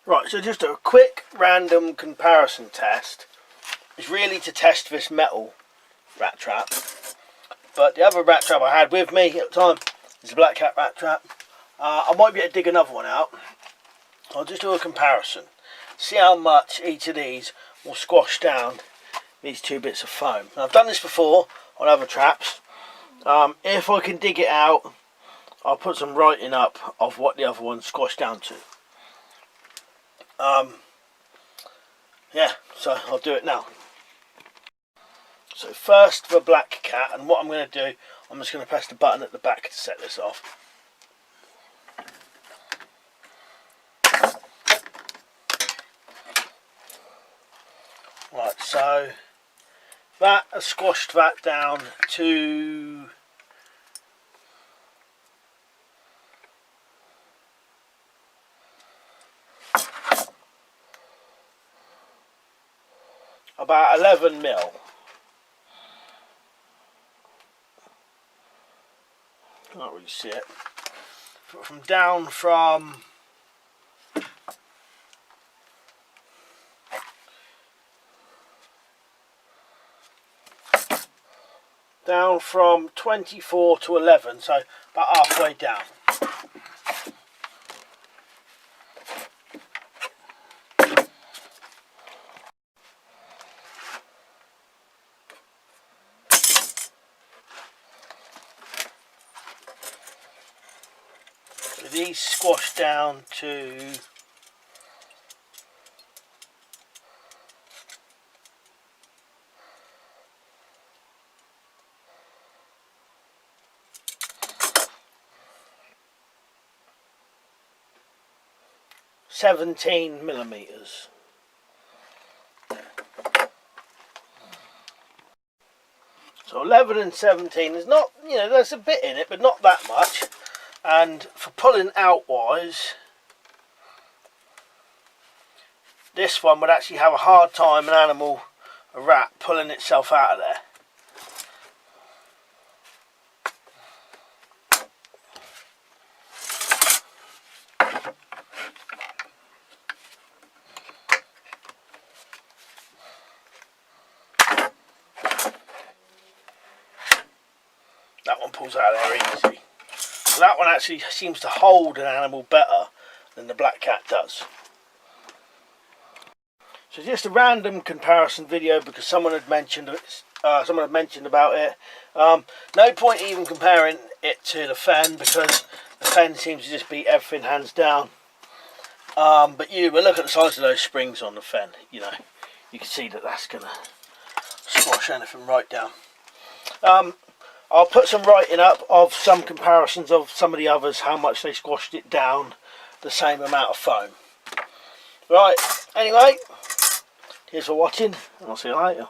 Right, so just a quick random comparison test. It's really to test this metal rat trap. But the other rat trap I had with me at the time is a black cat rat trap. I might be able to dig another one out. I'll just do a comparison. See how much each of these will squash down these two bits of foam. Now, I've done this before on other traps. If I can dig it out, I'll put some writing up of what the other one squashed down to. Yeah, so I'll do it now. So first the black cat, and what I'm going to do, I'm just going to press the button at the back to set this off. Right, so that has squashed that down to about 11 mil. Can't really see it. From down from down from 24 to 11, so about halfway down. So these squash down to 17 millimeters. So 11 and 17 is not, you know, there's a bit in it, but not that much. And for pulling outwise, this one would actually have a hard time, an animal, a rat, pulling itself out of there. That one pulls out of there easy. So that one actually seems to hold an animal better than the black cat does. So just a random comparison video because someone had mentioned it. About it. No point even comparing it to the Fen because the Fen seems to just beat everything hands down. But look at the size of those springs on the Fen. You know, you can see that that's gonna squash anything right down. I'll put some writing up of some comparisons of some of the others, how much they squashed it down, the same amount of foam. Right, anyway, cheers for watching, and I'll see you later.